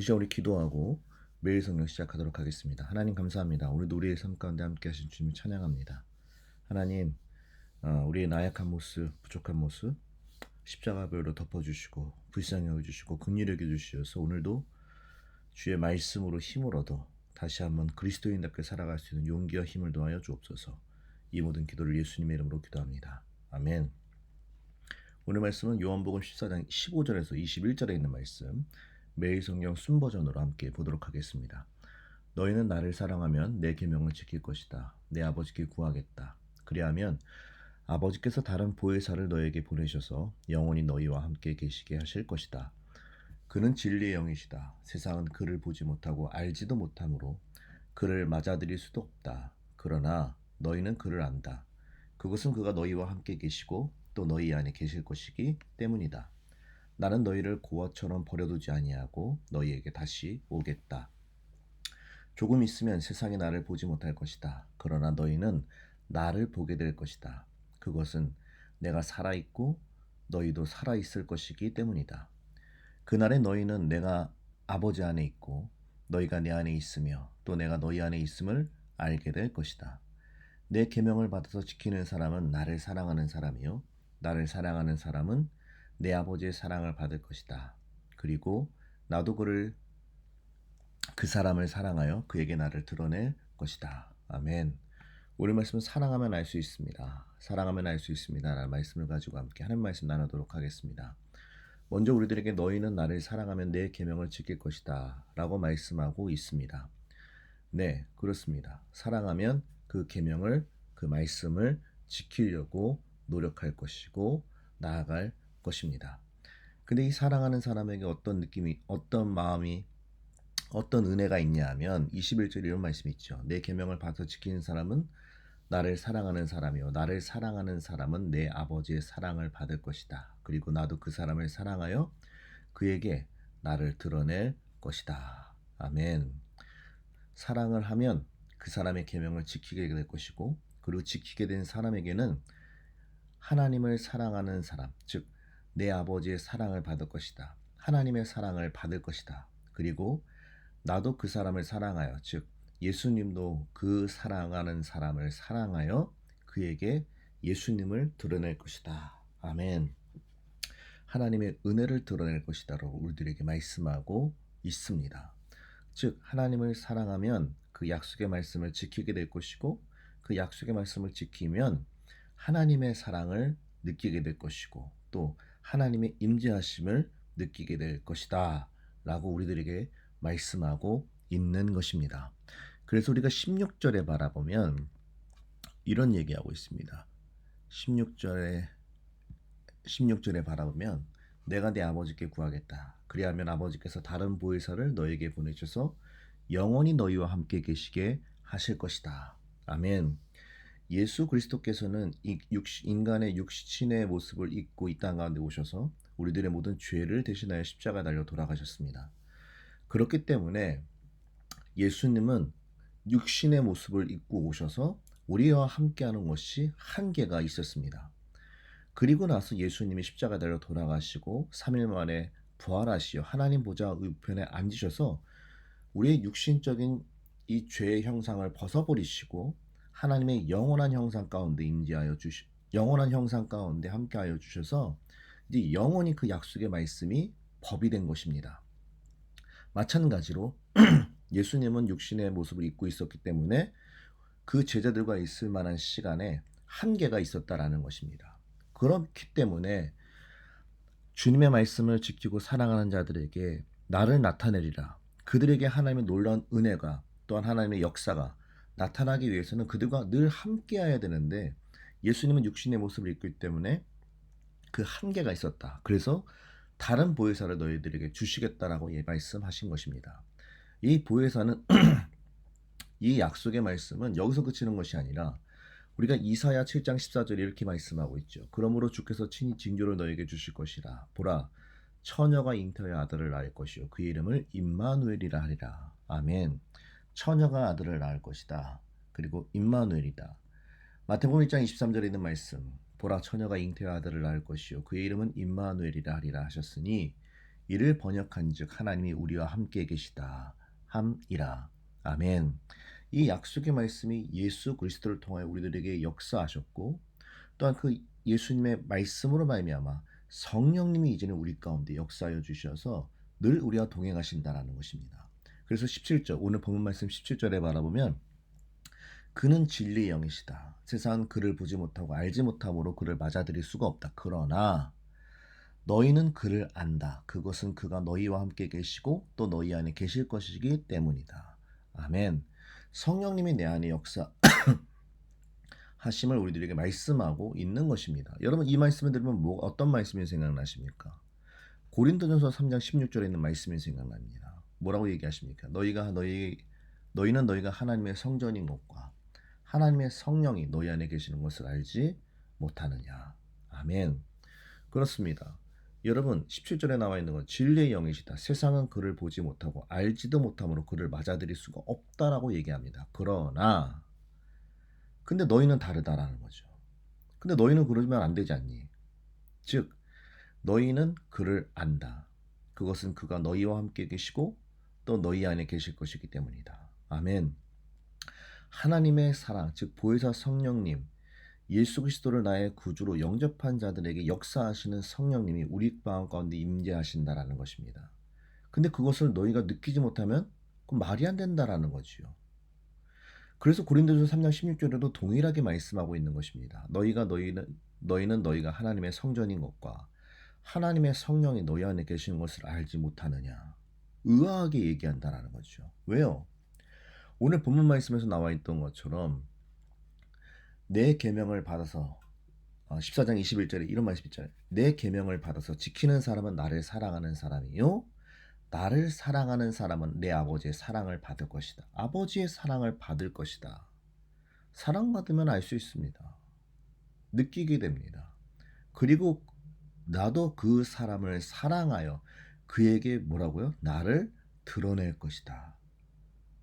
이 시간 우리 기도하고 매일 성령 시작하도록 하겠습니다. 하나님 감사합니다. 오늘도 우리의 삶 가운데 함께 하신 주님 찬양합니다. 하나님, 우리의 나약한 모습, 부족한 모습 십자가별로 덮어주시고 불쌍히 여겨주시고 긍휼히 여겨주시어서 오늘도 주의 말씀으로 힘을 얻어 다시 한번 그리스도인답게 살아갈 수 있는 용기와 힘을 더하여 주옵소서. 이 모든 기도를 예수님의 이름으로 기도합니다. 아멘. 오늘 말씀은 요한복음 14장 15절에서 21절에 있는 말씀, 매일 성경 순버전으로 함께 보도록 하겠습니다. 너희는 나를 사랑하면 내 계명을 지킬 것이다. 내 아버지께 구하겠다. 그리하면 아버지께서 다른 보혜사를 너에게 보내셔서 영원히 너희와 함께 계시게 하실 것이다. 그는 진리의 영이시다. 세상은 그를 보지 못하고 알지도 못하므로 그를 맞아들일 수도 없다. 그러나 너희는 그를 안다. 그것은 그가 너희와 함께 계시고 또 너희 안에 계실 것이기 때문이다. 나는 너희를 고아처럼 버려두지 아니하고 너희에게 다시 오겠다. 조금 있으면 세상이 나를 보지 못할 것이다. 그러나 너희는 나를 보게 될 것이다. 그것은 내가 살아있고 너희도 살아있을 것이기 때문이다. 그날에 너희는 내가 아버지 안에 있고 너희가 내 안에 있으며 또 내가 너희 안에 있음을 알게 될 것이다. 내 계명을 받아서 지키는 사람은 나를 사랑하는 사람이요 나를 사랑하는 사람은 내 아버지의 사랑을 받을 것이다. 그리고 나도 그 사람을 사랑하여 그에게 나를 드러낼 것이다. 아멘. 오늘 말씀은 사랑하면 알 수 있습니다. 사랑하면 알 수 있습니다. 라는 말씀을 가지고 함께 하나님 말씀 나누도록 하겠습니다. 먼저 우리들에게 너희는 나를 사랑하면 내 계명을 지킬 것이다 라고 말씀하고 있습니다. 네, 그렇습니다. 사랑하면 그 계명을, 그 말씀을 지키려고 노력할 것이고 나아갈 것입니다. 근데 이 사랑하는 사람에게 어떤 느낌이, 어떤 마음이, 어떤 은혜가 있냐 하면 21절 이런 말씀이 있죠. 내 계명을 받아 지키는 사람은 나를 사랑하는 사람이요 나를 사랑하는 사람은 내 아버지의 사랑을 받을 것이다. 그리고 나도 그 사람을 사랑하여 그에게 나를 드러낼 것이다. 아멘. 사랑을 하면 그 사람의 계명을 지키게 될 것이고 그리고 지키게 된 사람에게는 하나님을 사랑하는 사람, 즉 내 아버지의 사랑을 받을 것이다. 하나님의 사랑을 받을 것이다. 그리고 나도 그 사람을 사랑하여, 즉 예수님도 그 사랑하는 사람을 사랑하여 그에게 예수님을 드러낼 것이다. 아멘. 하나님의 은혜를 드러낼 것이다 라고 우리들에게 말씀하고 있습니다. 즉 하나님을 사랑하면 그 약속의 말씀을 지키게 될 것이고 그 약속의 말씀을 지키면 하나님의 사랑을 느끼게 될 것이고 또 하나님의 임재하심을 느끼게 될 것이다 라고 우리들에게 말씀하고 있는 것입니다. 그래서 우리가 16절에 바라보면 이런 얘기하고 있습니다. 16절에 바라보면 내가 내 아버지께 구하겠다. 그리하면 아버지께서 다른 보혜사를 너에게 보내셔서 영원히 너희와 함께 계시게 하실 것이다. 아멘. 예수 그리스도께서는 인간의 육신의 모습을 입고 이 땅 가운데 오셔서 우리들의 모든 죄를 대신하여 십자가에 달려 돌아가셨습니다. 그렇기 때문에 예수님은 육신의 모습을 입고 오셔서 우리와 함께하는 것이 한계가 있었습니다. 그리고 나서 예수님이 십자가에 달려 돌아가시고 3일 만에 부활하시어 하나님 보좌 우편에 앉으셔서 우리의 육신적인 이 죄의 형상을 벗어버리시고 하나님의 영원한 형상 가운데 영원한 형상 가운데 함께하여 주셔서 이제 영원히 그 약속의 말씀이 법이 된 것입니다. 마찬가지로 예수님은 육신의 모습을 입고 있었기 때문에 그 제자들과 있을 만한 시간에 한계가 있었다라는 것입니다. 그렇기 때문에 주님의 말씀을 지키고 사랑하는 자들에게 나를 나타내리라. 그들에게 하나님의 놀라운 은혜가 또한 하나님의 역사가 나타나기 위해서는 그들과 늘 함께해야 되는데 예수님은 육신의 모습을 입기 때문에 그 한계가 있었다. 그래서 다른 보혜사를 너희들에게 주시겠다라고 말씀하신 것입니다. 이 보혜사는 이 약속의 말씀은 여기서 그치는 것이 아니라 우리가 이사야 7장 14절에 이렇게 말씀하고 있죠. 그러므로 주께서 친히 징조를 너에게 주실 것이라. 보라, 처녀가 잉태하여 아들을 낳을 것이요 그의 이름을 임마누엘이라 하리라. 아멘. 처녀가 아들을 낳을 것이다. 그리고 임마누엘이다. 마태복음 1장 23절에 있는 말씀. 보라, 처녀가 잉태하여 아들을 낳을 것이요 그의 이름은 임마누엘이라 하리라 하셨으니 이를 번역한즉 하나님이 우리와 함께 계시다 함이라. 아멘. 이 약속의 말씀이 예수 그리스도를 통하여 우리들에게 역사하셨고 또한 그 예수님의 말씀으로 말미암아 성령님이 이제는 우리 가운데 역사하여 주셔서 늘 우리와 동행하신다라는 것입니다. 그래서 17절 오늘 본문 말씀 17절에 바라보면 그는 진리의 영이시다. 세상은 그를 보지 못하고 알지 못함으로 그를 맞아들일 수가 없다. 그러나 너희는 그를 안다. 그것은 그가 너희와 함께 계시고 또 너희 안에 계실 것이기 때문이다. 아멘. 성령님이 내 안에 역사하심을 우리들에게 말씀하고 있는 것입니다. 여러분 이 말씀을 들으면 어떤 말씀이 생각나십니까? 고린도전서 3장 16절에 있는 말씀이 생각납니다. 뭐라고 얘기하십니까? 너희는 너희가 하나님의 성전인 것과 하나님의 성령이 너희 안에 계시는 것을 알지 못하느냐. 아멘. 그렇습니다. 여러분 17절에 나와 있는 건 진리의 영이시다. 세상은 그를 보지 못하고 알지도 못함으로 그를 맞아들일 수가 없다라고 얘기합니다. 그러나 근데 너희는 다르다라는 거죠. 근데 너희는 그러면 안 되지 않니? 즉 너희는 그를 안다. 그것은 그가 너희와 함께 계시고 또 너희 안에 계실 것이기 때문이다. 아멘. 하나님의 사랑, 즉 보혜사 성령님, 예수 그리스도를 나의 구주로 영접한 자들에게 역사하시는 성령님이 우리 마음 가운데 임재하신다라는 것입니다. 근데 그것을 너희가 느끼지 못하면 그건 말이 안 된다라는 거지요. 그래서 고린도전서 3장 16절에도 동일하게 말씀하고 있는 것입니다. 너희는 너희가 하나님의 성전인 것과 하나님의 성령이 너희 안에 계시는 것을 알지 못하느냐. 의아하게 얘기한다라는 거죠. 왜요? 오늘 본문 말씀에서 나와 있던 것처럼 내 계명을 받아서 14장 21절에 이런 말씀 있잖아요. 내 계명을 받아서 지키는 사람은 나를 사랑하는 사람이요. 나를 사랑하는 사람은 내 아버지의 사랑을 받을 것이다. 아버지의 사랑을 받을 것이다. 사랑받으면 알 수 있습니다. 느끼게 됩니다. 그리고 나도 그 사람을 사랑하여 그에게 뭐라고요? 나를 드러낼 것이다.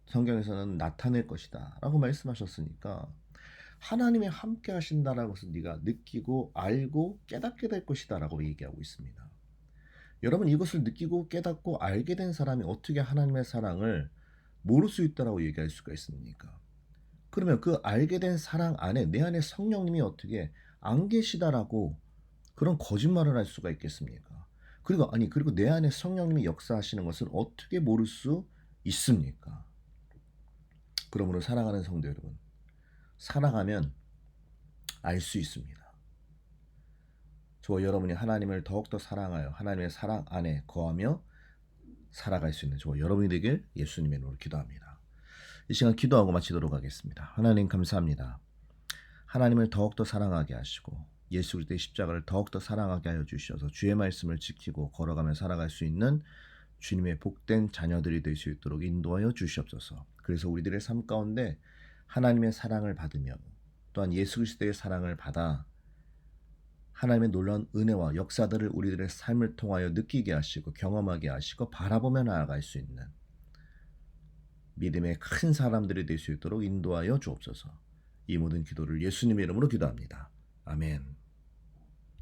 성경에서는 나타낼 것이다 라고 말씀하셨으니까 하나님이 함께 하신다라는 것을 네가 느끼고 알고 깨닫게 될 것이다 라고 얘기하고 있습니다. 여러분 이것을 느끼고 깨닫고 알게 된 사람이 어떻게 하나님의 사랑을 모를 수 있다라고 얘기할 수가 있습니까? 그러면 그 알게 된 사랑 안에 내 안에 성령님이 어떻게 안 계시다라고 그런 거짓말을 할 수가 있겠습니까? 그리고 내 안에 성령님이 역사하시는 것을 어떻게 모를 수 있습니까? 그러므로 사랑하는 성도 여러분, 사랑하면 알 수 있습니다. 저와 여러분이 하나님을 더욱더 사랑하여 하나님의 사랑 안에 거하며 살아갈 수 있는 저와 여러분이 되길 예수님의 이름으로 기도합니다. 이 시간 기도하고 마치도록 하겠습니다. 하나님 감사합니다. 하나님을 더욱더 사랑하게 하시고 예수 그리스도의 십자가를 더욱더 사랑하게 하여 주셔서 주의 말씀을 지키고 걸어가며 살아갈 수 있는 주님의 복된 자녀들이 될 수 있도록 인도하여 주시옵소서. 그래서 우리들의 삶 가운데 하나님의 사랑을 받으며 또한 예수 그리스도의 사랑을 받아 하나님의 놀라운 은혜와 역사들을 우리들의 삶을 통하여 느끼게 하시고 경험하게 하시고 바라보며 나아갈 수 있는 믿음의 큰 사람들이 될 수 있도록 인도하여 주옵소서. 이 모든 기도를 예수님의 이름으로 기도합니다. 아멘.